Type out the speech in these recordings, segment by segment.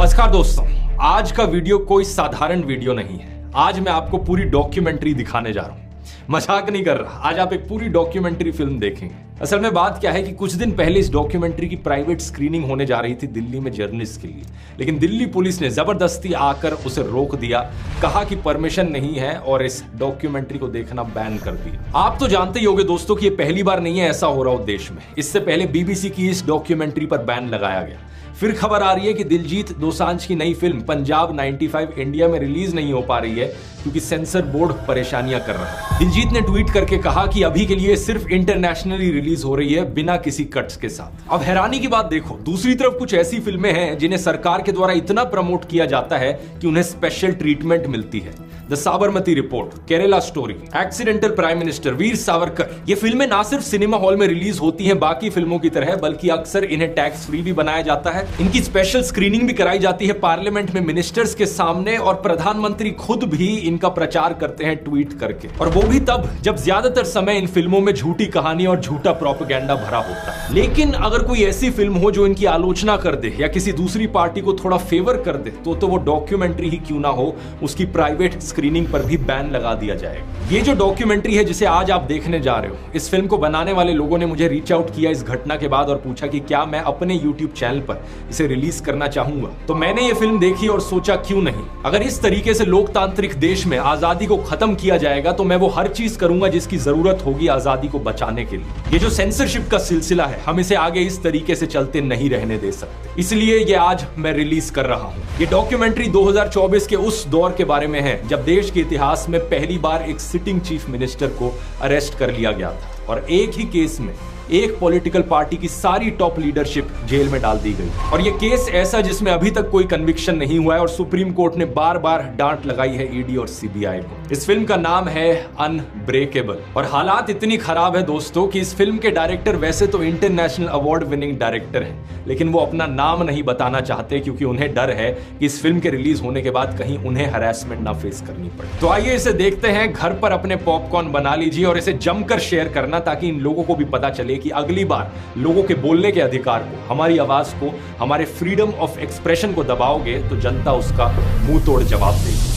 नमस्कार दोस्तों, आज का वीडियो कोई साधारण वीडियो नहीं है। आज मैं आपको पूरी डॉक्यूमेंट्री दिखाने जा रहा हूं, मजाक नहीं कर रहा। आज आप एक पूरी डॉक्यूमेंट्री फिल्म देखेंगे। असल में बात क्या है कि कुछ दिन पहले इस डॉक्यूमेंट्री की प्राइवेट स्क्रीनिंग होने जा रही थी दिल्ली में जर्नलिस्ट के लिए, लेकिन दिल्ली पुलिस ने जबरदस्ती आकर उसे रोक दिया, कहा कि परमिशन नहीं है और इस डॉक्यूमेंट्री को देखना बैन कर दिया। आप तो जानते ही होंगे दोस्तों कि ये पहली बार नहीं है ऐसा हो रहा हो देश में। इससे पहले बीबीसी की इस डॉक्यूमेंट्री पर बैन लगाया गया। फिर खबर आ रही है कि दिलजीत दोसांझ की नई फिल्म पंजाब 95 इंडिया में रिलीज नहीं हो पा रही है क्योंकि सेंसर बोर्ड परेशानियां कर रहा है। दिलजीत ने ट्वीट करके कहा कि अभी के लिए सिर्फ इंटरनेशनली रिलीज हो रही है बिना किसी कट्स के साथ। अब हैरानी की बात देखो, दूसरी तरफ कुछ ऐसी फिल्में हैं जिन्हें सरकार के द्वारा इतना प्रमोट किया जाता है कि उन्हें स्पेशल ट्रीटमेंट मिलती है। The Sabarmati report, Kerala story, accidental prime minister, Veer Savarkar, ये फिल्में ना सिर्फ सिनेमा हॉल में रिलीज होती हैं बाकी फिल्मों की तरह, बल्कि अक्सर इन्हें टैक्स फ्री भी बनाया जाता है। इनकी स्पेशल स्क्रीनिंग भी कराई जाती है पार्लियामेंट में मिनिस्टर्स के सामने, और प्रधानमंत्री खुद भी इनका प्रचार करते हैं ट्वीट करके, और वो भी तब जब ज्यादातर समय इन फिल्मों में झूठी कहानी और झूठा प्रोपेगेंडा भरा होता है। लेकिन अगर कोई ऐसी फिल्म हो जो इनकी आलोचना कर दे या किसी दूसरी पार्टी को थोड़ा फेवर कर दे तो वो डॉक्यूमेंट्री ही क्यों ना हो, उसकी प्राइवेट स्क्रीनिंग पर भी बैन लगा दिया जाएगा। ये जो डॉक्यूमेंट्री है जिसे आज आप देखने जा रहे हो, इस फिल्म को बनाने वाले लोगों ने मुझे रीच आउट किया इस घटना के बाद और पूछा कि क्या मैं अपने YouTube चैनल पर इसे रिलीज करना चाहूंगा। तो मैंने ये फिल्म देखी और सोचा क्यों नहीं। अगर इस तरीके से लोकतांत्रिक देश में आजादी को खत्म किया जाएगा तो मैं वो हर चीज करूंगा जिसकी जरूरत होगी आजादी को बचाने के लिए। ये जो सेंसरशिप का सिलसिला है, हम इसे आगे इस तरीके से चलते नहीं रहने दे सकते, इसलिए ये आज मैं रिलीज कर रहा हूं। ये डॉक्यूमेंट्री 2024 के उस दौर के बारे में है जब देश के इतिहास में पहली बार एक सिटिंग चीफ मिनिस्टर को अरेस्ट कर लिया गया था और एक ही केस में एक पॉलिटिकल पार्टी की सारी टॉप लीडरशिप जेल में डाल दी गई। और ये केस ऐसा जिसमें अभी तक कोई कन्विक्शन नहीं हुआ है और सुप्रीम कोर्ट ने बार बार डांट लगाई है ईडी और सीबीआई को। इस फिल्म का नाम है अनब्रेकेबल, और हालात इतनी खराब है दोस्तों कि इस फिल्म के डायरेक्टर वैसे तो इंटरनेशनल अवार्ड विनिंग डायरेक्टर हैं, लेकिन वो अपना नाम नहीं बताना चाहते क्योंकि उन्हें डर है कि इस फिल्म के रिलीज होने के बाद कहीं उन्हें हरासमेंट ना फेस करनी पड़े। तो आइए इसे देखते हैं। घर पर अपने पॉपकॉर्न बना लीजिए और इसे जमकर शेयर करना, ताकि इन लोगों को भी पता चले कि अगली बार लोगों के बोलने के अधिकार को, हमारी आवाज को, हमारे फ्रीडम ऑफ एक्सप्रेशन को दबाओगे तो जनता उसका मुंह तोड़ जवाब देगी।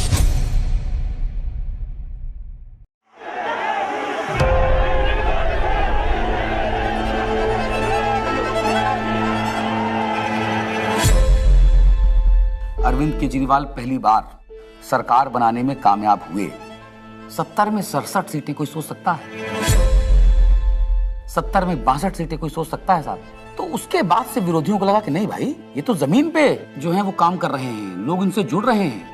अरविंद केजरीवाल पहली बार सरकार बनाने में कामयाब हुए। 70 में 67 सीटें कोई सोच सकता है? 70 में 62 सीटें कोई सोच सकता है साहब? तो उसके बाद से विरोधियों को लगा कि नहीं भाई, ये तो जमीन पे जो है वो काम कर रहे हैं, लोग इनसे जुड़ रहे हैं।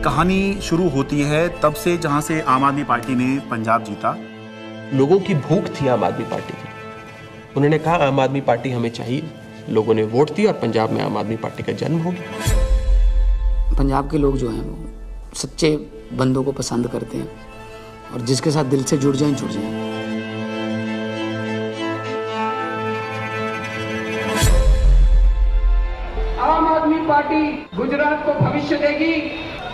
कहानी शुरू होती है तब से जहां से आम आदमी पार्टी ने पंजाब जीता। लोगों की भूख थी आम आदमी पार्टी की, उन्होंने कहा आम आदमी पार्टी हमें चाहिए, लोगों ने वोट दिया और पंजाब में आम आदमी पार्टी का जन्म हो गया। पंजाब के लोग जो हैं वो सच्चे बंदों को पसंद करते हैं और जिसके साथ दिल से जुड़ जाएं जुड़ जाएं। आम आदमी पार्टी गुजरात को भविष्य देगी।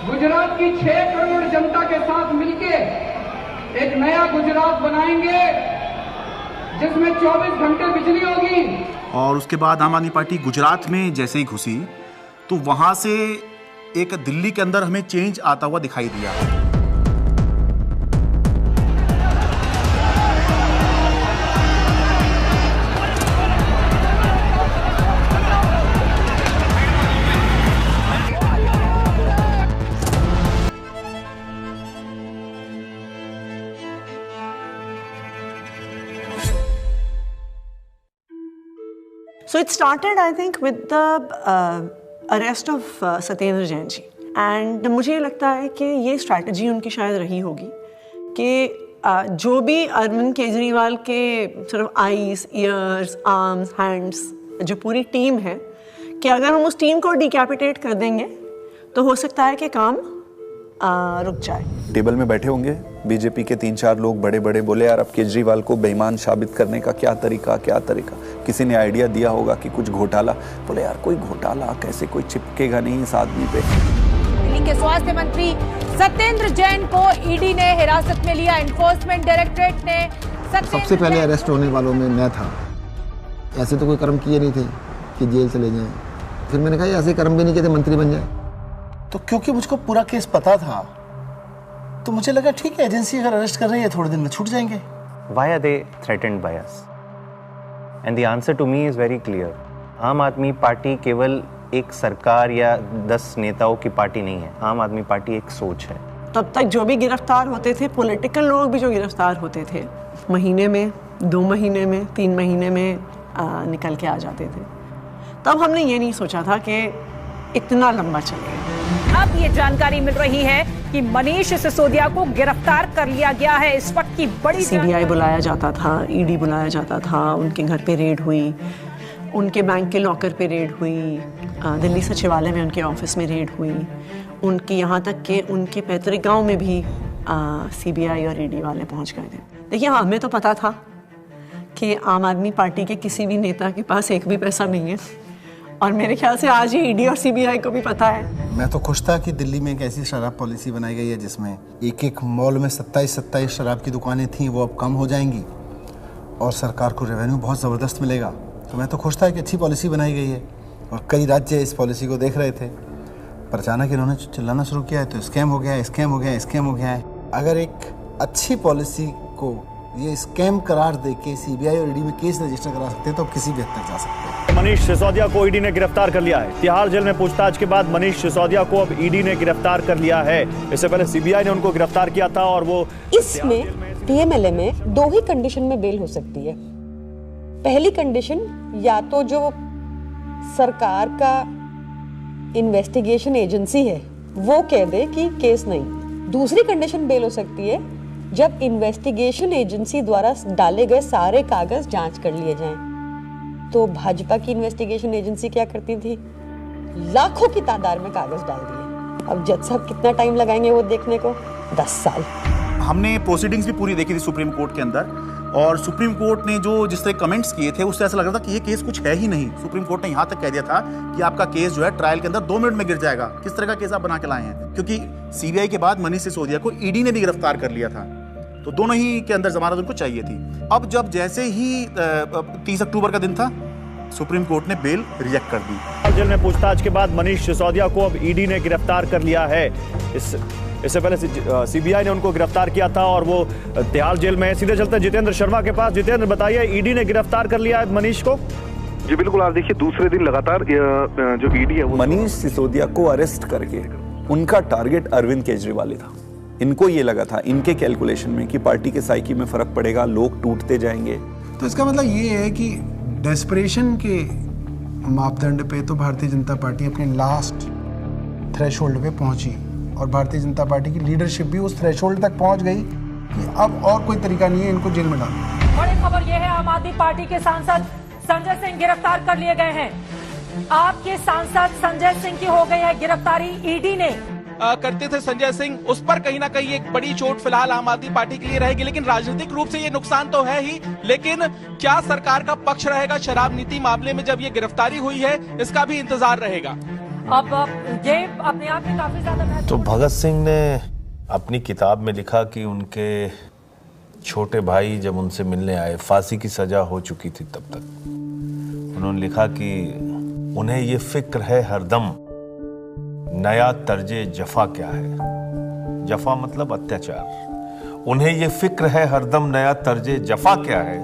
गुजरात की 6 करोड़ जनता के साथ मिलके एक नया गुजरात बनाएंगे जिसमें 24 घंटे बिजली होगी। और उसके बाद आम आदमी पार्टी गुजरात में जैसे ही घुसी तो वहां से एक दिल्ली के अंदर हमें चेंज आता हुआ दिखाई दिया। So it started, I think, with the arrest of Satyendra Jain ji, and मुझे ये लगता है कि ये स्ट्रैटेजी उनकी शायद रही होगी कि जो भी अरविंद केजरीवाल के सिर्फ आईज, ईयर्स, आर्म्स, हैंड्स, जो पूरी टीम है, कि अगर हम उस टीम को डिकैपिटेट कर देंगे तो हो सकता है कि काम रुक जाए। टेबल में बैठे होंगे बीजेपी के 3-4 लोग बड़े बड़े, बोले यार अब केजरीवाल को बेईमान साबित करने का क्या तरीका। किसी ने आइडिया दिया होगा कि कुछ घोटाला, बोले यार कोई घोटाला कैसे, कोई चिपकेगा नहीं इस आदमी पे। के स्वास्थ्य मंत्री सत्येंद्र जैन को ईडी ने हिरासत में लिया। एनफोर्समेंट डायरेक्टरेट ने सबसे पहले अरेस्ट होने वालों में मैं था। ऐसे तो कोई कर्म किए नहीं थे कि जेल चले जाएं। फिर मैंने कहा ऐसे कर्म भी नहीं किए थे मंत्री बन जाए। तो क्योंकि मुझको पूरा केस पता था तो मुझे लगा ठीक है, एजेंसी अगर अरेस्ट कर रही है थोड़े दिन में छूट जाएंगे। Why are they threatened by us? And the answer to me is very clear. आम आदमी पार्टी केवल एक सरकार या 10 नेताओं की पार्टी नहीं है। आम आदमी पार्टी एक सोच है। तब तक जो भी गिरफ्तार होते थे, पॉलिटिकल लोग भी जो गिरफ्तार होते थे, महीने में, 2 महीने में, 3 महीने में निकल के आ जाते थे। तब हमने ये नहीं सोचा था कि इतना लंबा चलेगा। अब ये जानकारी मिल रही है कि मनीष सिसोदिया को गिरफ्तार कर लिया गया है। इस वक्त की बड़ी सीबीआई बुलाया जाता था, ईडी बुलाया जाता था, उनके घर पे रेड हुई, उनके बैंक के लॉकर पे रेड हुई, दिल्ली सचिवालय में उनके ऑफिस में रेड हुई, उनकी यहाँ तक कि उनके पैतृक गांव में भी सीबीआई और ईडी वाले पहुँच गए थे। देखिए, हमें तो पता था कि आम आदमी पार्टी के किसी भी नेता के पास एक भी पैसा नहीं है, और मेरे ख्याल से आज ही ईडी और सीबीआई को भी पता है। मैं तो खुश था कि दिल्ली में एक ऐसी शराब पॉलिसी बनाई गई है जिसमें एक मॉल में 27 शराब की दुकानें थीं, वो अब कम हो जाएंगी और सरकार को रेवेन्यू बहुत ज़बरदस्त मिलेगा। तो मैं तो खुश था कि अच्छी पॉलिसी बनाई गई है और कई राज्य इस पॉलिसी को देख रहे थे। पर अचानक इन्होंने चिल्लाना शुरू किया है तो स्कैम हो गया है, स्कैम हो गया है, स्कैम हो गया है। अगर एक अच्छी पॉलिसी को ये स्कैम करार देके सीबीआई और ईडी में केस रजिस्टर करा सकते हैं तो किसी भी हद तक जा सकते हैं। मनीष सिसोदिया को ईडी ने गिरफ्तार कर लिया है। तिहाड़ जेल में पूछताछ के बाद मनीष सिसोदिया को अब ईडी ने गिरफ्तार कर लिया है। इससे पहले सीबीआई ने उनको गिरफ्तार किया था और वो इसमें पीएमएलए में 2 ही कंडीशन में बेल हो सकती है। पहली कंडीशन, या तो जो सरकार का इन्वेस्टिगेशन एजेंसी है वो कह दे कि केस नहीं। दूसरी कंडीशन बेल हो सकती है जब इन्वेस्टिगेशन एजेंसी द्वारा डाले गए सारे कागज जांच कर लिए जाएं। तो भाजपा की इन्वेस्टिगेशन एजेंसी क्या करती थी? लाखों की तादाद में कागज डाल दिए। अब जज साहब कितना टाइम लगाएंगे वो देखने को? 10 साल। हमने प्रोसीडिंग्स भी पूरी देखी थी सुप्रीम कोर्ट के अंदर, और सुप्रीम कोर्ट ने जो जिस तरह कमेंट्स किए थे उससे ऐसा लग रहा था कि ये केस कुछ है ही नहीं। सुप्रीम कोर्ट ने यहाँ तक कह दिया था कि आपका केस जो है ट्रायल के अंदर 2 मिनट में गिर जाएगा। किस तरह का केस आप बना के लाए हैं? क्योंकि सीबीआई के बाद मनीष सिसोदिया को ईडी ने भी गिरफ्तार कर लिया था, तो दोनों ही के अंदर जमानत उनको चाहिए थी। अब जब जैसे ही 30 अक्टूबर का दिन था, सुप्रीम कोर्ट ने बेल रिजेक्ट कर दी। जेल में पूछताछ के बाद मनीष सिसोदिया को अब ईडी ने गिरफ्तार कर लिया है। इससे पहले सीबीआई ने उनको गिरफ्तार किया था और वो तिहाड़ जेल में है। सीधे चलते हैं जितेंद्र शर्मा के पास। जितेंद्र, बताइए, ईडी ने गिरफ्तार कर लिया है मनीष को? जी बिल्कुल, आप देखिए दूसरे दिन लगातार जो ईडी है वो मनीष सिसोदिया को अरेस्ट करके उनका टारगेट अरविंद केजरीवाल था। इनको ये लगा था, इनके कैलकुलेशन में, कि पार्टी के साइकी में फर्क पड़ेगा, लोग टूटते जाएंगे। तो इसका मतलब ये है कि डेस्परेशन के मापदंड पे तो भारतीय जनता पार्टी अपने लास्ट थ्रेशोल्ड पे पहुंची, और भारतीय जनता पार्टी की लीडरशिप भी उस थ्रेशोल्ड तक पहुंच गई कि अब और कोई तरीका नहीं है इनको जेल में डालने। बड़ी खबर यह है, आम आदमी पार्टी के सांसद संजय सिंह गिरफ्तार कर लिए गए हैं। आपके सांसद संजय सिंह की हो गई है गिरफ्तारी। ईडी ने करते थे संजय सिंह, उस पर कहीं ना कहीं एक बड़ी चोट फिलहाल आम आदमी पार्टी के लिए रहेगी, लेकिन राजनीतिक रूप से ये नुकसान तो है ही। लेकिन क्या सरकार का पक्ष रहेगा शराब नीति मामले में जब ये गिरफ्तारी हुई है, इसका भी इंतजार रहेगा। अब ये अपने आप में काफी ज्यादा तो भगत सिंह ने अपनी किताब में लिखा कि उनके छोटे भाई जब उनसे मिलने आए, फांसी की सजा हो चुकी थी तब तक, उन्होंने लिखा कि उन्हें ये फिक्र है हरदम नया तर्जे जफा क्या है। जफा मतलब अत्याचार। उन्हें ये फिक्र है हरदम नया तर्जे जफा क्या है।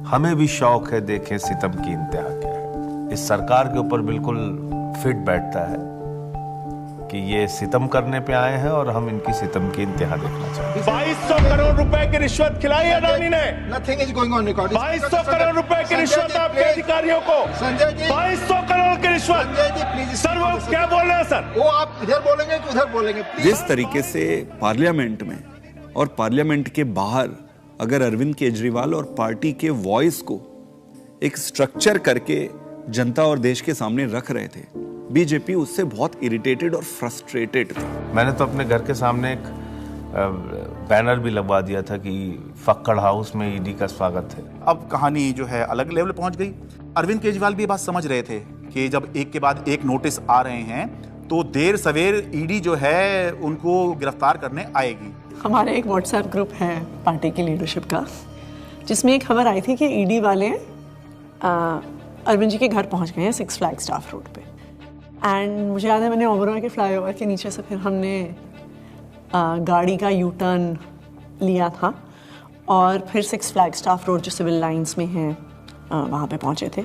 हमें भी शौक है देखें सितम की इंतहा क्या है। इस सरकार के ऊपर बिल्कुल फिट बैठता है कि ये सितम करने पे आए हैं और हम इनकी सितम की इंतहा देखना चाहते हैं। 2200 करोड़ रुपए की रिश्वत खिलाई अडानी ने। Nothing is going on record. 2200 crore रुपए की रिश्वत आपके अधिकारियों को। संजय जी, 2200 करोड़ की रिश्वत। संजय जी प्लीज। सर वो क्या बोल रहे हैं सर? वो आप इधर बोलेंगे कि उधर बोलेंगे? जिस तरीके से पार्लियामेंट में और पार्लियामेंट के बाहर अगर अरविंद केजरीवाल और पार्टी के वॉइस को एक स्ट्रक्चर करके जनता और देश के सामने रख रहे थे, बीजेपी उससे बहुत इरिटेटेड और फ्रस्ट्रेटेड थी। मैंने तो अपने घर के सामने एक बैनर भी लगवा दिया था कि फक्कड़ हाउस में ईडी का स्वागत है। अब कहानी जो है अलग लेवल पहुंच गई। अरविंद केजरीवाल भी ये बात समझ रहे थे कि जब एक के बाद एक नोटिस आ रहे हैं तो देर सवेर ईडी जो है उनको गिरफ्तार करने आएगी। हमारा एक व्हाट्सएप ग्रुप है पार्टी की लीडरशिप का, जिसमें एक खबर आई थी कि ईडी वाले अरविंद जी के घर पहुंच गए हैं 6 फ्लैगस्टाफ रोड पे। एंड मुझे याद है मैंने ओबरॉय के फ्लाईओवर के नीचे से फिर हमने गाड़ी का यू टर्न लिया था और फिर 6 फ्लैगस्टाफ रोड जो सिविल लाइंस में है वहाँ पे पहुँचे थे।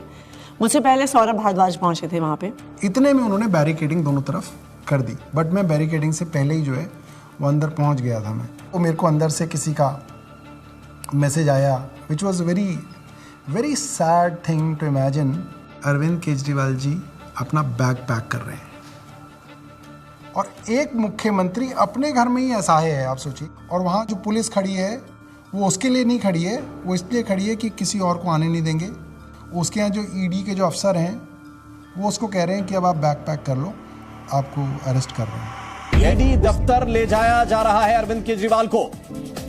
मुझसे पहले सौरभ भारद्वाज पहुँचे थे वहाँ पे। इतने में उन्होंने बैरिकेडिंग दोनों तरफ कर दी, बट मैं बैरिकेडिंग से पहले ही जो है वो अंदर पहुँच गया था मैं। तो मेरे को अंदर से किसी का मैसेज आया which was very sad thing to imagine. Arvind Kejriwal ji अपना बैग पैक कर रहे हैं और एक मुख्यमंत्री अपने घर में ही असहाय है, आप सोचिए। और वहाँ जो पुलिस खड़ी है वो उसके लिए नहीं खड़ी है, वो इसलिए खड़ी है कि किसी और को आने नहीं देंगे। उसके यहाँ जो ईडी के जो अफसर हैं वो उसको कह रहे हैं कि अब आप बैग पैक कर लो, आपको अरेस्ट कर रहे हैं। ईडी दफ्तर ले जाया जा रहा है अरविंद केजरीवाल को।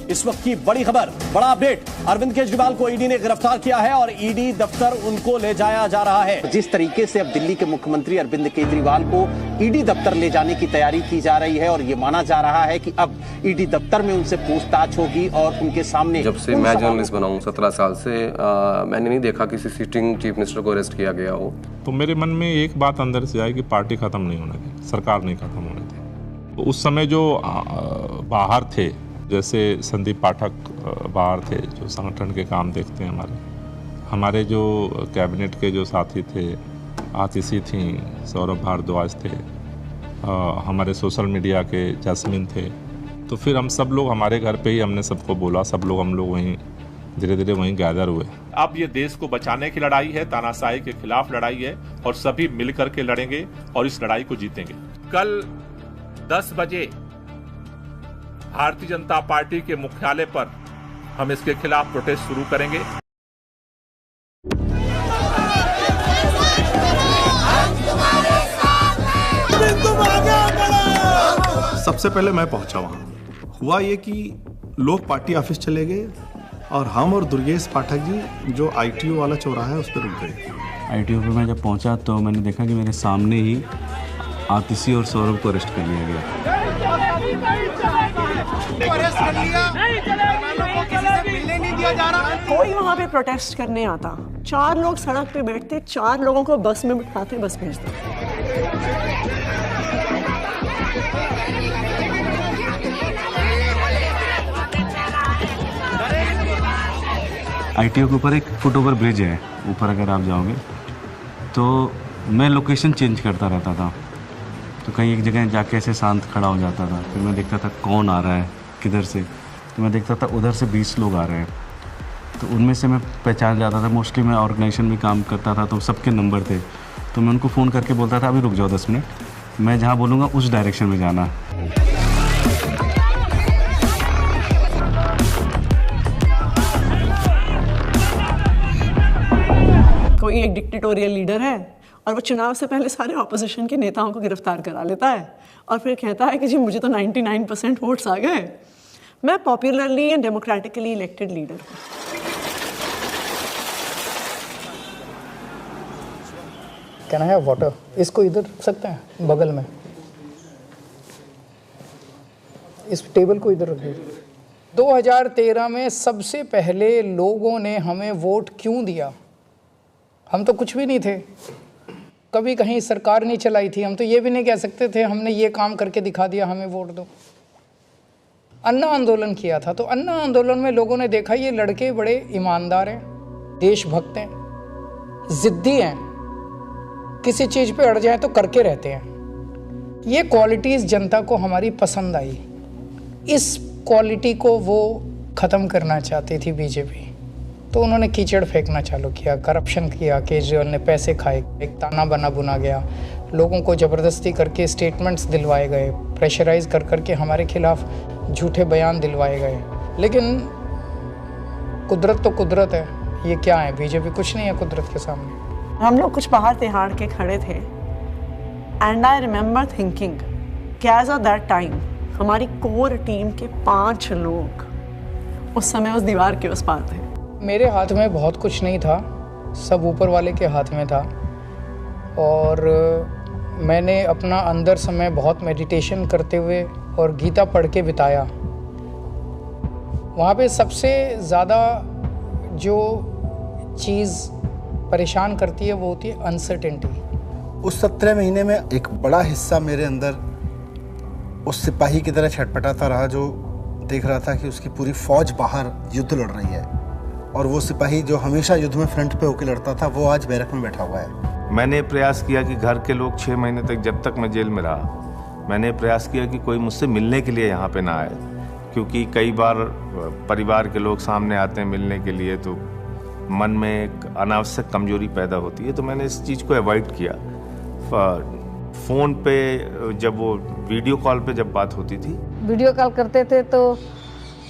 इस वक्त की बड़ी खबर, बड़ा अपडेट, अरविंद केजरीवाल को ईडी ने गिरफ्तार किया है और ईडी दफ्तर उनको ले जाया जा रहा है। जिस तरीके से अब दिल्ली के मुख्यमंत्री अरविंद केजरीवाल को ईडी दफ्तर ले जाने की तैयारी की जा रही है और ये माना जा रहा है कि अब ईडी दफ्तर में उनसे पूछताछ होगी और उनके सामने। जब से मैं जर्नलिस्ट बना हूं 17 साल से मैंने नहीं देखा किसी सिटिंग चीफ मिनिस्टर को अरेस्ट किया गया हो। तो मेरे मन में एक बात अंदर से आई कि पार्टी खत्म नहीं होने दी, सरकार नहीं खत्म होने दी। तो उस समय जो बाहर थे, जैसे संदीप पाठक बाहर थे जो संगठन के काम देखते हैं, हमारे जो कैबिनेट के जो साथी थे, आतिशी थी, सौरभ भारद्वाज थे, हमारे सोशल मीडिया के जैस्मिन थे। तो फिर हम सब लोग हमारे घर पे ही हमने सबको बोला, हम लोग वहीं धीरे धीरे वहीं गैदर हुए। अब ये देश को बचाने की लड़ाई है, तानाशाही के खिलाफ लड़ाई है और सभी मिलकर के लड़ेंगे और इस लड़ाई को जीतेंगे। कल 10 बजे भारतीय जनता पार्टी के मुख्यालय पर हम इसके खिलाफ प्रोटेस्ट शुरू करेंगे। सबसे पहले मैं पहुंचा वहां। हुआ ये कि लोग पार्टी ऑफिस चले गए और हम और दुर्गेश पाठक जी जो आईटीओ वाला चौराहा है उस पर रुक गए। आईटीओ पे मैं जब पहुंचा तो मैंने देखा कि मेरे सामने ही आतिशी और सौरभ को अरेस्ट कर लिया गया। कोई वहाँ पे प्रोटेस्ट करने आता, 4 लोग सड़क पे बैठते, 4 लोगों को बस में बिठाते, बस भेजते। आईटीओ के ऊपर एक फुटओवर ब्रिज है, ऊपर अगर आप जाओगे तो मैं लोकेशन चेंज करता रहता था। तो कहीं एक जगह जाके ऐसे शांत खड़ा हो जाता था, फिर मैं देखता था कौन आ रहा है किधर से, तो मैं देखता था उधर से 20 लोग आ रहे हैं। तो उनमें से मैं पहचान जाता था। मोस्टली मैं ऑर्गेनाइजेशन में काम करता था तो सबके नंबर थे, तो मैं उनको फ़ोन करके बोलता था अभी रुक जाओ 10 मिनट, मैं जहाँ बोलूँगा उस डायरेक्शन में जाना। कोई एक डिक्टेटोरियल लीडर है और वो चुनाव से पहले सारे ऑपोजिशन के नेताओं को गिरफ्तार करा लेता है और फिर कहता है कि जी मुझे तो 99% वोट्स आ गए, मैं popularly and democratically elected leader हूँ। Can I have water? इसको इधर रख सकते हैं बगल में, इस टेबल को इधर रख दीजिए। 2013 में सबसे पहले लोगों ने हमें वोट क्यों दिया? हम तो कुछ भी नहीं थे, कभी कहीं सरकार नहीं चलाई थी, हम तो ये भी नहीं कह सकते थे हमने ये काम करके दिखा दिया हमें वोट दो। अन्ना आंदोलन किया था, तो अन्ना आंदोलन में लोगों ने देखा ये लड़के बड़े ईमानदार हैं, देशभक्त हैं, जिद्दी हैं, किसी चीज़ पे अड़ जाए तो करके रहते हैं। ये क्वालिटीज़ जनता को हमारी पसंद आई। इस क्वालिटी को वो ख़त्म करना चाहती थी बीजेपी, तो उन्होंने कीचड़ फेंकना चालू किया, करप्शन किया, केजरीवाल ने पैसे खाए, एक ताना बना बुना गया, लोगों को ज़बरदस्ती करके स्टेटमेंट्स दिलवाए गए, प्रेशराइज कर करके हमारे खिलाफ झूठे बयान दिलवाए गए। लेकिन कुदरत तो कुदरत है, ये क्या है, बीजेपी कुछ नहीं है कुदरत के सामने। हम लोग कुछ बाहर तिहाड़ के खड़े थे एंड आई रिमेंबर थिंकिंग कि एज ऑफ दैट टाइम हमारी कोर टीम के 5 लोग उस समय उस दीवार के उस पार थे। मेरे हाथ में बहुत कुछ नहीं था, सब ऊपर वाले के हाथ में था। और मैंने अपना अंदर समय बहुत मेडिटेशन करते हुए और गीता पढ़ के बिताया। वहाँ पे सबसे ज़्यादा जो चीज़ परेशान करती है वो होती है अनसर्टेनिटी। उस 17 महीने में एक बड़ा हिस्सा मेरे अंदर उस सिपाही की तरह छटपटाता रहा जो देख रहा था कि उसकी पूरी फौज बाहर युद्ध लड़ रही है, और वो सिपाही जो हमेशा युद्ध में फ्रंट पे होकर लड़ता था वो आज बैरक में बैठा हुआ है। मैंने प्रयास किया कि घर के लोग 6 महीने तक, जब तक मैं जेल में रहा, मैंने प्रयास किया कि कोई मुझसे मिलने के लिए यहाँ पे ना आए, क्योंकि कई बार परिवार के लोग सामने आते हैं मिलने के लिए तो मन में एक अनावश्यक कमजोरी पैदा होती है, तो मैंने इस चीज़ को अवॉइड किया। फ़ोन पे जब वो वीडियो कॉल पे जब बात होती थी, वीडियो कॉल करते थे तो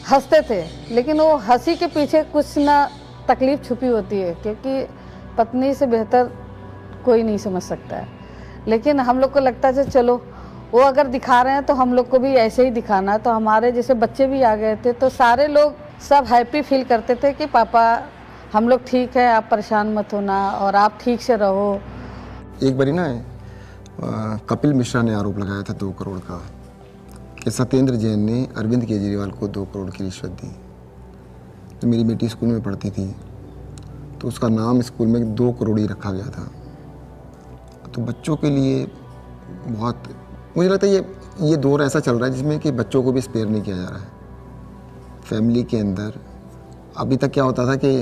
हंसते थे, लेकिन वो हंसी के पीछे कुछ ना तकलीफ छुपी होती है, क्योंकि पत्नी से बेहतर कोई नहीं समझ सकता है। लेकिन हम लोग को लगता है चलो वो अगर दिखा रहे हैं तो हम लोग को भी ऐसे ही दिखाना। तो हमारे जैसे बच्चे भी आ गए थे तो सारे लोग सब हैप्पी फील करते थे कि पापा हम लोग ठीक है, आप परेशान मत होना और आप ठीक से रहो। एक बारी ना कपिल मिश्रा ने आरोप लगाया था 2 करोड़ का कि सत्येंद्र जैन ने अरविंद केजरीवाल को 2 करोड़ की रिश्वत दी। तो मेरी बेटी स्कूल में पढ़ती थी तो उसका नाम स्कूल में 2 करोड़ ही रखा गया था। तो बच्चों के लिए बहुत, मुझे लगता है ये दौर ऐसा चल रहा है जिसमें कि बच्चों को भी स्पेयर नहीं किया जा रहा है। फैमिली के अंदर अभी तक क्या होता था कि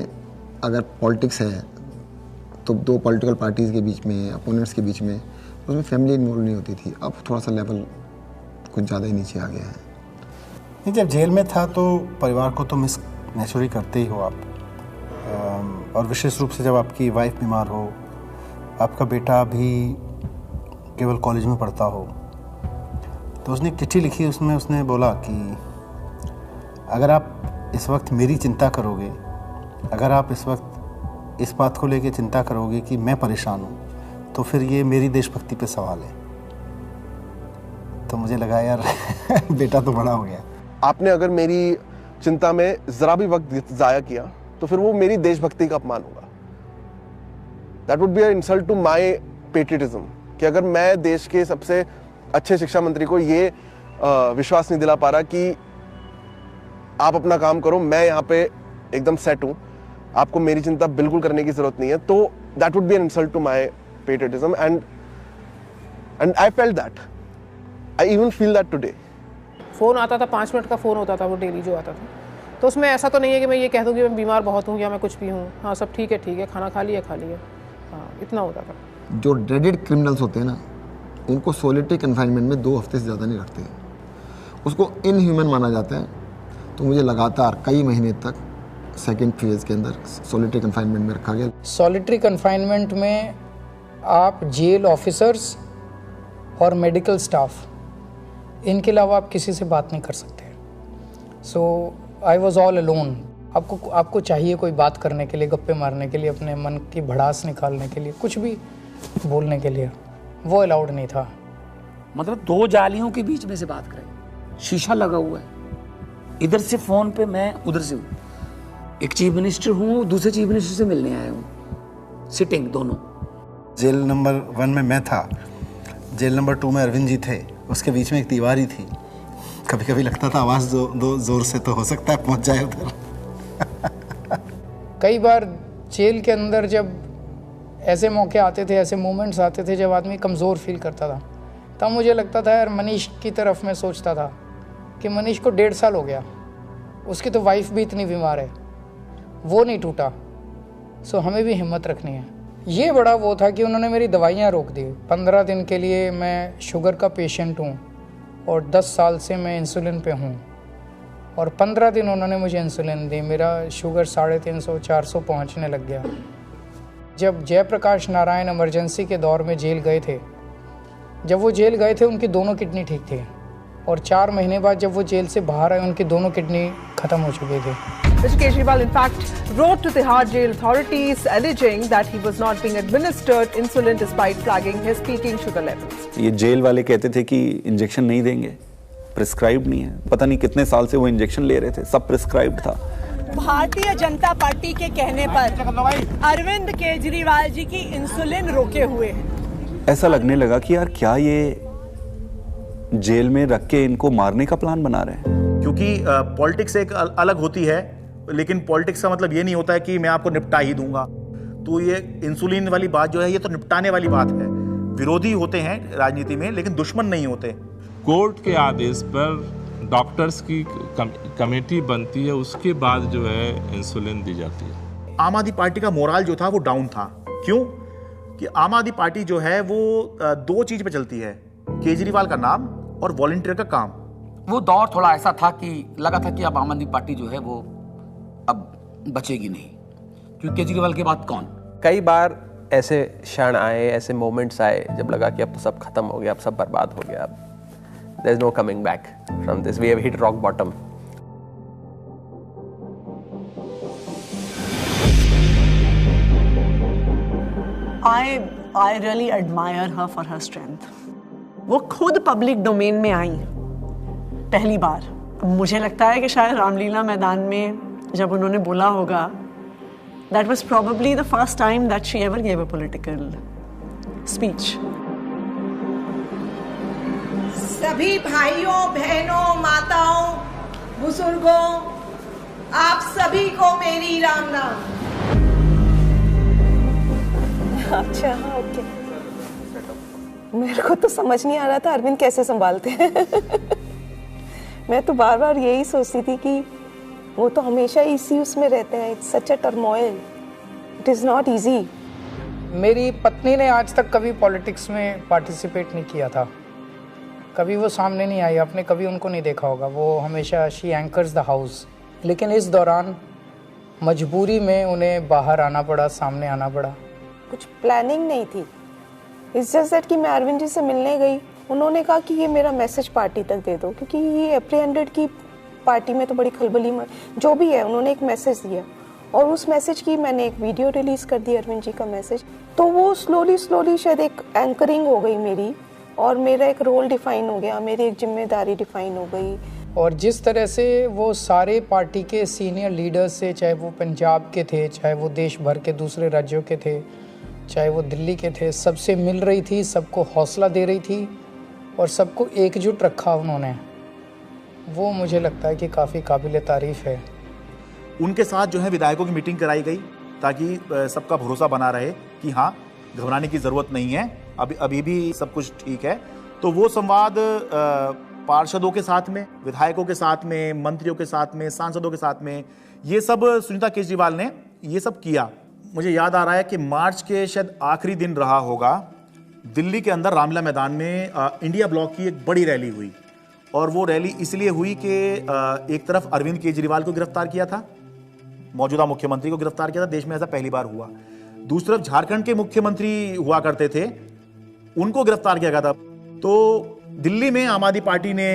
अगर पॉलिटिक्स है तो 2 पॉलिटिकल पार्टीज़ के बीच में, अपोनेंट्स के बीच में, उसमें फैमिली इन्वॉल्व नहीं होती थी। अब थोड़ा सा लेवल कुछ ज़्यादा ही नीचे आ गया है। नहीं, जब जेल में था तो परिवार को तो मिस नेचुरली करते ही हो आप, और विशेष रूप से जब आपकी वाइफ बीमार हो, आपका बेटा भी केवल कॉलेज में पढ़ता हो। तो उसने एक चिट्ठी लिखी, उसमें उसने बोला कि अगर आप इस वक्त मेरी चिंता करोगे, अगर आप इस वक्त इस बात को लेके चिंता करोगे कि मैं परेशान हूँ, तो फिर ये मेरी देशभक्ति पे सवाल है। तो मुझे लगा यार बेटा तो बड़ा हो गया। आपने अगर मेरी चिंता में जरा भी वक्त जाया किया तो फिर वो मेरी देशभक्ति का अपमान होगा। That would be a insult to my patriotism, कि अगर मैं देश के सबसे अच्छे शिक्षा मंत्री को ये विश्वास नहीं दिला पा रहा कि आप अपना काम करो, मैं यहाँ पे एकदम सेट हूँ, आपको मेरी चिंता बिल्कुल करने की जरूरत नहीं है, तो that would be an insult to my patriotism and I felt that, I even feel that today. Phone आता था, 5 मिनट का फ़ोन होता था वो डेली जो आता था, तो उसमें ऐसा तो नहीं है कि मैं ये कह दूँ कि मैं बीमार बहुत हूँ या मैं कुछ भी हूँ। हाँ सब ठीक है, खाना खा लिया, हाँ इतना होता था। जो ड्रेडेड क्रिमिनल्स होते हैं ना, उनको सोलिटरी कन्फाइनमेंट में 2 हफ्ते से ज़्यादा नहीं रखते, उसको इनह्यूमन माना जाता है। तो मुझे लगातार कई महीने तक सेकेंड फेज के अंदर सोलिटरी कन्फाइनमेंट में रखा गया। सॉलिटरी कन्फाइनमेंट में आप जेल ऑफिसर्स और मेडिकल स्टाफ, इनके अलावा आप किसी से बात नहीं कर सकते। सो आई वॉज ऑल अलोन। आपको चाहिए कोई बात करने के लिए, गप्पे मारने के लिए, अपने मन की भड़ास निकालने के लिए, कुछ भी बोलने के लिए, वो अलाउड नहीं था। मतलब 2 जालियों के बीच में से बात करें, शीशा लगा हुआ है, इधर से फोन पे मैं, उधर से हूँ, एक चीफ मिनिस्टर हूँ, दूसरे चीफ मिनिस्टर से मिलने आया हूँ, सिटिंग दोनों। जेल नंबर 1 में मैं था, जेल नंबर 2 में अरविंद जी थे, उसके बीच में एक दीवार ही थी। कभी कभी लगता था आवाज़ दो जोर से तो हो सकता है पहुंच जाए उधर। कई बार जेल के अंदर जब ऐसे मौके आते थे, ऐसे मोमेंट्स आते थे जब आदमी कमज़ोर फील करता था, तब मुझे लगता था यार मनीष की तरफ मैं सोचता था कि मनीष को 1.5 साल हो गया, उसकी तो वाइफ भी इतनी बीमार है, वो नहीं टूटा, सो हमें भी हिम्मत रखनी है। ये बड़ा वो था कि उन्होंने मेरी दवाइयाँ रोक दी। 15 दिन के लिए मैं शुगर का पेशेंट हूँ और 10 साल से मैं इंसुलिन पे हूँ, और 15 दिन उन्होंने मुझे इंसुलिन दी, मेरा शुगर 350-400 पहुँचने लग गया। जब जयप्रकाश नारायण इमरजेंसी के दौर में जेल गए थे, जब वो जेल गए थे उनकी दोनों किडनी ठीक थी, और 4 महीने बाद जब वो जेल से बाहर आए उनकी दोनों किडनी खत्म हो चुकी थी। Mr. Kejriwal, in fact, wrote to Tihar jail authorities alleging that he was not being administered insulin despite flagging his peaking sugar levels. ये जेल वाले कहते थे कि इंजेक्शन नहीं देंगे, प्रिस्क्राइब नहीं है। पता नहीं कितने साल से वो इंजेक्शन ले रहे थे, सब प्रिस्क्राइब था। भारतीय जनता पार्टी के कहने पर अरविंद केजरीवाल जी की इंसुलिन रोके हुए हैं। ऐसा लगने लगा कि यार क्या ये जेल में रख के इनको मारने का प्लान बना रहे हैं। क्योंकि पॉलिटिक्स एक अलग होती है, लेकिन पॉलिटिक्स का मतलब ये नहीं होता है कि मैं आपको निपटा ही दूंगा। तो ये इंसुलिन वाली बात जो है, ये तो निपटाने वाली बात है। विरोधी होते हैं राजनीति में, लेकिन दुश्मन नहीं होते। कोर्ट के आदेश पर डॉक्टर्स की कमेटी बनती है, उसके बाद जो है इंसुलिन दी जाती है। आम आदमी पार्टी का मोराल जो था वो डाउन था। क्यों? कि आम आदमी पार्टी जो है वो दो चीज पे चलती है, केजरीवाल का नाम और वॉलंटियर का काम। वो दौर थोड़ा ऐसा था कि लगा था कि अब आम आदमी पार्टी जो है वो अब बचेगी नहीं, क्योंकि केजरीवाल के बाद कौन। कई बार ऐसे क्षण आए, ऐसे मोमेंट्स आए जब लगा कि अब तो सब खत्म हो गया, अब सब बर्बाद हो गया, अब there is no coming back from this, we have hit rock bottom. I really admire her for her strength. वो खुद पब्लिक डोमेन में आई पहली बार। मुझे लगता है कि शायद रामलीला मैदान में जब उन्होंने बोला होगा, that was probably the first time that she ever gave a political speech. सभी भाइयों, बहनों, माताओं, बुजुर्गों, आप सभी को मेरी राम नाम। अच्छा, हाँ, ओके। मेरे को तो समझ नहीं आ रहा था अरविंद कैसे संभालते हैं। मैं तो बार बार यही सोचती थी कि वो तो हमेशा इसी उसमें रहते हैं। It's such a turmoil, it is not easy. मेरी पत्नी ने आज तक कभी पॉलिटिक्स में पार्टिसिपेट नहीं किया था, कभी वो सामने नहीं आई, आपने कभी उनको नहीं देखा होगा। वो हमेशा शी एंकर्स द हाउस। लेकिन इस दौरान मजबूरी में उन्हें बाहर आना पड़ा, सामने आना पड़ा। कुछ प्लानिंग नहीं थी, इट्स जस्ट दैट कि मैं अरविंद जी से मिलने गई, उन्होंने कहा कि ये मेरा मैसेज पार्टी तक दे दो, क्योंकि ये एप्रीहेंडेड की पार्टी में तो बड़ी खलबली जो भी है। उन्होंने एक मैसेज दिया और उस मैसेज की मैंने एक वीडियो रिलीज़ कर दी, अरविंद जी का मैसेज। तो वो स्लोली शायद एक एंकरिंग हो गई मेरी, और मेरा एक रोल डिफाइन हो गया, मेरी एक जिम्मेदारी डिफाइन हो गई। और जिस तरह से वो सारे पार्टी के सीनियर लीडर्स से, चाहे वो पंजाब के थे, चाहे वो देश भर के दूसरे राज्यों के थे, चाहे वो दिल्ली के थे, सबसे मिल रही थी, सबको हौसला दे रही थी और सबको एकजुट रखा उन्होंने। वो मुझे लगता है कि काफ़ी काबिल तारीफ़ है। उनके साथ जो है विधायकों की मीटिंग कराई गई ताकि सबका भरोसा बना रहे कि हाँ, घबराने की ज़रूरत नहीं है, अभी भी सब कुछ ठीक है। तो वो संवाद पार्षदों के साथ में, विधायकों के साथ में, मंत्रियों के साथ में, सांसदों के साथ में, ये सब सुनीता केजरीवाल ने ये सब किया। मुझे याद आ रहा है कि मार्च के शायद आखिरी दिन रहा होगा, दिल्ली के अंदर रामलीला मैदान में इंडिया ब्लॉक की एक बड़ी रैली हुई। और वो रैली इसलिए हुई कि एक तरफ अरविंद केजरीवाल को गिरफ्तार किया था, मौजूदा मुख्यमंत्री को गिरफ्तार किया था, देश में ऐसा पहली बार हुआ। दूसरी तरफ झारखंड के मुख्यमंत्री हुआ करते थे, उनको गिरफ्तार किया गया था। तो दिल्ली में आम आदमी पार्टी ने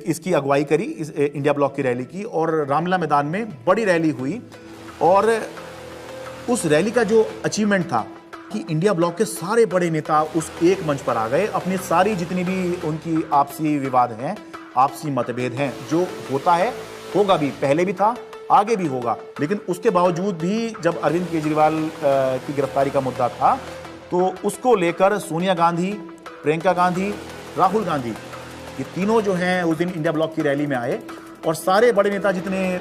इसकी अगुवाई करी, इस इंडिया ब्लॉक की रैली की, और रामलीला मैदान में बड़ी रैली हुई। और उस रैली का जो अचीवमेंट था कि इंडिया ब्लॉक के सारे बड़े नेता उस एक मंच पर आ गए, अपनी सारी जितनी भी उनकी आपसी विवाद हैं, आपसी मतभेद हैं, जो होता है, होगा भी, पहले भी था, आगे भी होगा। लेकिन उसके बावजूद भी जब अरविंद केजरीवाल की गिरफ्तारी का मुद्दा था, तो उसको लेकर सोनिया गांधी, प्रियंका गांधी, राहुल गांधी, ये तीनों जो हैं उस दिन इंडिया ब्लॉक की रैली में आए। और सारे बड़े नेता जितने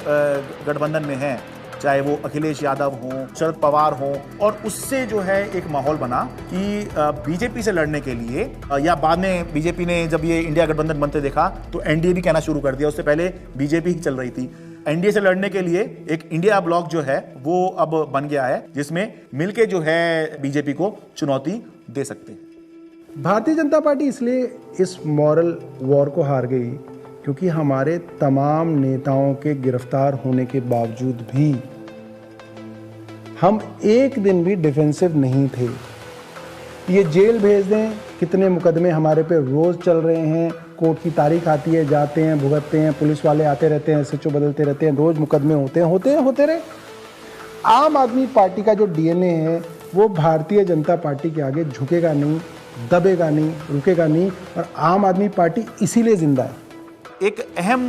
गठबंधन में हैं, चाहे वो अखिलेश यादव हों, शरद पवार हों, और उससे जो है एक माहौल बना कि बीजेपी से लड़ने के लिए, या बाद में बीजेपी ने जब ये इंडिया गठबंधन बनते देखा तो एनडीए भी कहना शुरू कर दिया, उससे पहले बीजेपी ही चल रही थी। एनडीए से लड़ने के लिए एक इंडिया ब्लॉक जो है वो अब बन गया है, जिसमें मिलके जो है बीजेपी को चुनौती दे सकते हैं। भारतीय जनता पार्टी इसलिए इस मॉरल वॉर को हार गई क्योंकि हमारे तमाम नेताओं के गिरफ्तार होने के बावजूद भी हम एक दिन भी डिफेंसिव नहीं थे। ये जेल भेज दें, कितने मुकदमे हमारे पे रोज़ चल रहे हैं, कोर्ट की तारीख आती है, जाते हैं, भुगतते हैं, पुलिस वाले आते रहते हैं, एसएचओ बदलते रहते हैं, रोज़ मुकदमे होते रहे। आम आदमी पार्टी का जो डीएनए है वो भारतीय जनता पार्टी के आगे झुकेगा नहीं, दबेगा नहीं, रुकेगा नहीं, और आम आदमी पार्टी इसीलिए जिंदा है। एक अहम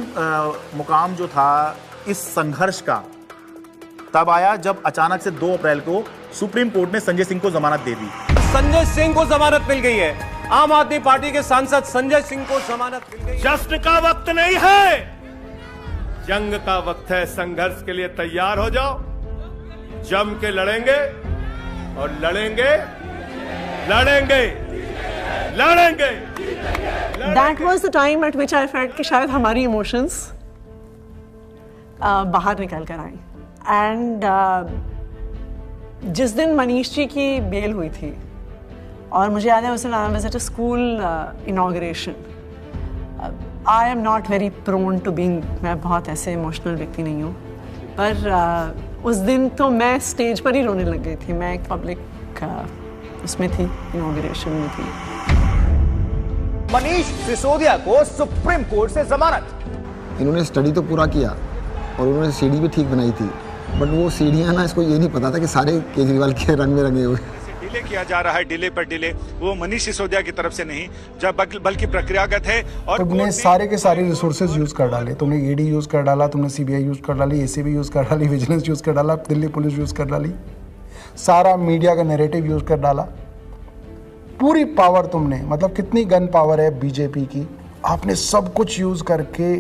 मुकाम जो था इस संघर्ष का तब आया जब अचानक से 2 अप्रैल को सुप्रीम कोर्ट ने संजय सिंह को जमानत दे दी। संजय सिंह को जमानत मिल गई है। आम आदमी पार्टी के सांसद संजय सिंह को जमानत मिल गई। जश्न का वक्त नहीं है, जंग का वक्त है। संघर्ष के लिए तैयार हो जाओ, जम के लड़ेंगे और लड़ेंगे लड़ेंगे लड़ेंगे। That was the time at which I felt कि शायद हमारी इमोशंस बाहर निकल कर आई। एंड जिस दिन मनीष जी की बेल हुई थी और मुझे याद है उस दिन I was at a school inauguration. I am not very prone to being, मैं बहुत ऐसे इमोशनल व्यक्ति नहीं हूँ, पर उस दिन तो मैं स्टेज पर ही रोने लग गई थी। मैं एक पब्लिक उसमें थी, इनॉग्रेशन में थी। मनीष सिसोदिया को सुप्रीम कोर्ट से जमानत। इन्होंने स्टडी तो पूरा किया और उन्होंने सीढ़ी भी ठीक बनाई थी, बट वो सीढ़ियाँ ना, इसको ये नहीं पता था कि सारे केजरीवाल के रंग में रंगे हुए। डिले किया जा रहा है, डिले पर डिले, वो मनीष सिसोदिया की तरफ से नहीं, जब बल्कि प्रक्रियागत है। और तुमने सारे के सारे रिसोर्सेज यूज कर डाले। तुमने ईडी यूज कर डाला, तुमने सीबीआई यूज कर डाली, एसीबी यूज कर डाली, विजिलेंस यूज कर डाला, दिल्ली पुलिस यूज कर डाली, सारा मीडिया का नैरेटिव यूज कर डाला। पूरी पावर तुमने, मतलब कितनी गन पावर है बीजेपी की, आपने सब कुछ यूज करके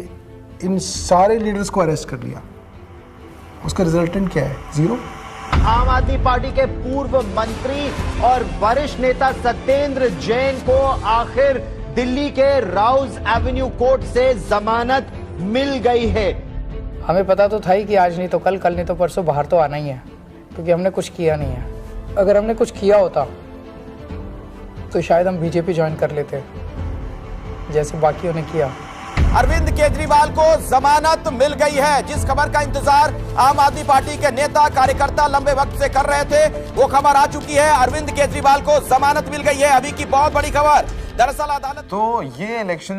इन सारे लीडर्स को अरेस्ट कर लिया। उसका रिजल्टेंट क्या है? जीरो। आम आदमी पार्टी के पूर्व मंत्री और वरिष्ठ नेता सत्येंद्र जैन को आखिर दिल्ली के राउज एवेन्यू कोर्ट से जमानत मिल गई है। हमें पता तो था ही कि आज नहीं तो कल, कल नहीं तो परसों बाहर तो आना ही है, क्योंकि हमने कुछ किया नहीं है। अगर हमने कुछ किया होता तो शायद हम बीजेपी ज्वाइन कर लेते, जैसे बाकियों ने किया। अरविंद केजरीवाल को जमानत मिल गई है। जिस खबर का इंतजार आम आदमी पार्टी के नेता कार्यकर्ता लंबे वक्त से कर रहे थे, वो खबर आ चुकी है। अरविंद केजरीवाल को जमानत मिल गई है। अभी की बहुत बड़ी खबर, दरअसल अदालत तो ये इलेक्शन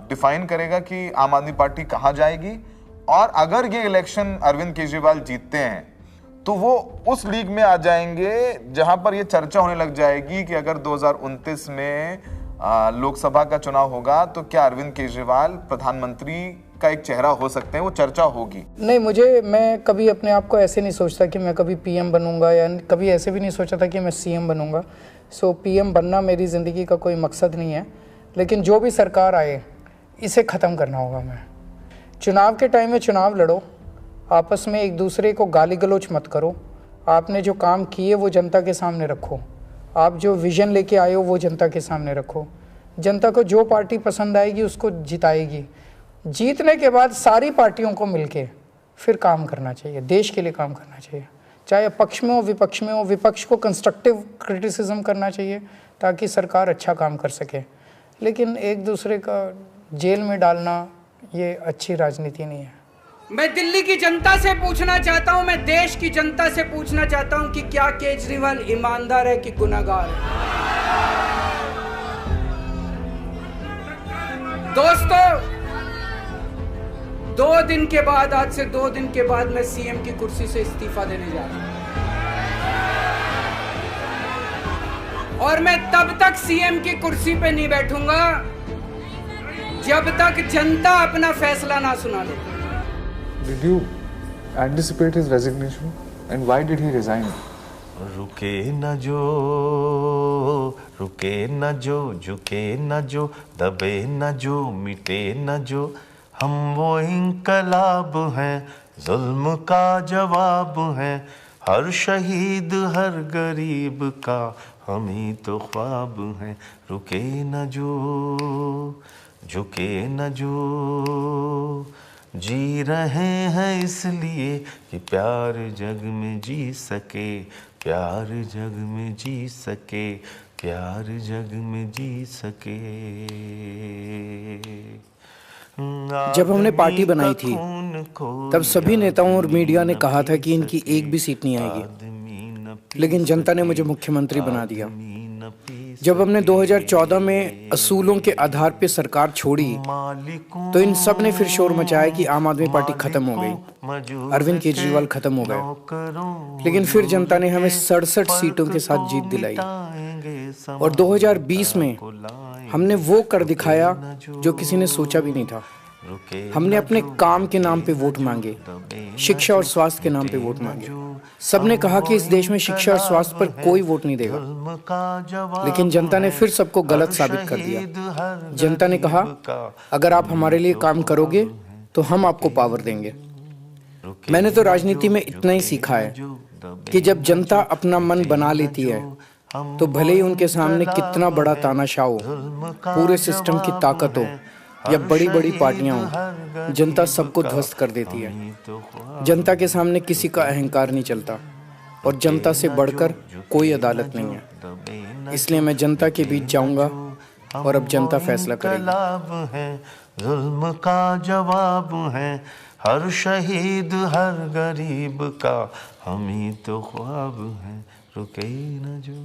डिफाइन करेगा कि आम आदमी पार्टी कहां जाएगी, और अगर ये इलेक्शन अरविंद केजरीवाल जीतते हैं तो वो उस लीग में आ जाएंगे जहां पर ये चर्चा होने लग जाएगी कि अगर 2029 में लोकसभा का चुनाव होगा तो क्या अरविंद केजरीवाल प्रधानमंत्री का एक चेहरा हो सकते हैं। वो चर्चा होगी। नहीं, मैं कभी अपने आप को ऐसे नहीं सोचता कि मैं कभी पीएम बनूंगा, या कभी ऐसे भी नहीं सोचा था कि मैं सीएम बनूंगा। सो पीएम बनना मेरी ज़िंदगी का कोई मकसद नहीं है, लेकिन जो भी सरकार आए इसे ख़त्म करना होगा। मैं चुनाव के टाइम में चुनाव लड़ो, आपस में एक दूसरे को गाली गलौज मत करो। आपने जो काम किए वो जनता के सामने रखो, आप जो विजन लेके आए हो वो जनता के सामने रखो। जनता को जो पार्टी पसंद आएगी उसको जिताएगी। जीतने के बाद सारी पार्टियों को मिलके फिर काम करना चाहिए, देश के लिए काम करना चाहिए, चाहे पक्ष में हो विपक्ष में हो। विपक्ष को कंस्ट्रक्टिव क्रिटिसिज्म करना चाहिए ताकि सरकार अच्छा काम कर सके, लेकिन एक दूसरे का जेल में डालना ये अच्छी राजनीति नहीं है। मैं दिल्ली की जनता से पूछना चाहता हूं, मैं देश की जनता से पूछना चाहता हूं कि क्या केजरीवाल ईमानदार है कि गुनहगार है। दोस्तों, 2 दिन के बाद, आज से 2 दिन के बाद मैं सीएम की कुर्सी से इस्तीफा देने जा रहा हूं, और मैं तब तक सीएम की कुर्सी पे नहीं बैठूंगा जब तक जनता अपना फैसला ना सुना ले। Did you anticipate his resignation, and why did he resign? रुके न जो, रुके न जो, झुके न जो, दबे न जो, मिटे न जो, हम वो इंकलाब हैं, जुल्म का जवाब हैं, हर शहीद हर गरीब का हम ही तो ख्वाब हैं। रुके न जो, झुके न जो, जी रहे हैं इसलिए कि प्यार जग में जी सके, प्यार जग में जी सके, प्यार जग में जी सके। जब हमने पार्टी बनाई थी तब सभी नेताओं और मीडिया ने कहा था कि इनकी एक भी सीट नहीं आएगी, लेकिन जनता ने मुझे मुख्यमंत्री बना दिया। जब हमने 2014 में असूलों के आधार पर सरकार छोड़ी तो इन सब ने फिर शोर मचाया कि आम आदमी पार्टी खत्म हो गई, अरविंद केजरीवाल खत्म हो गए। लेकिन फिर जनता ने हमें 67 सीटों के साथ जीत दिलाई, और 2020 में हमने वो कर दिखाया जो किसी ने सोचा भी नहीं था। हमने अपने काम के नाम पे वोट मांगे, शिक्षा और स्वास्थ्य के नाम पे वोट मांगे, सबने कहा कि इस देश में शिक्षा और स्वास्थ्य पर कोई वोट नहीं देगा, लेकिन जनता ने फिर सबको गलत साबित कर दिया। जनता ने कहा, अगर आप हमारे लिए काम करोगे तो हम आपको पावर देंगे। मैंने तो राजनीति में इतना ही सीखा है कि जब जनता अपना मन बना लेती है तो भले ही उनके सामने कितना बड़ा तानाशाह हो, पूरे सिस्टम की ताकत हो या बड़ी बड़ी पार्टियां हो, जनता सबको ध्वस्त कर देती है। जनता के सामने किसी का अहंकार नहीं चलता और जनता से बढ़कर कोई अदालत नहीं है। इसलिए मैं जनता के बीच जाऊंगा और अब जनता फैसला करेगी। जुल्म का जवाब है हर शहीद हर गरीब का, हम ही तो ख्वाब है रुके न जो।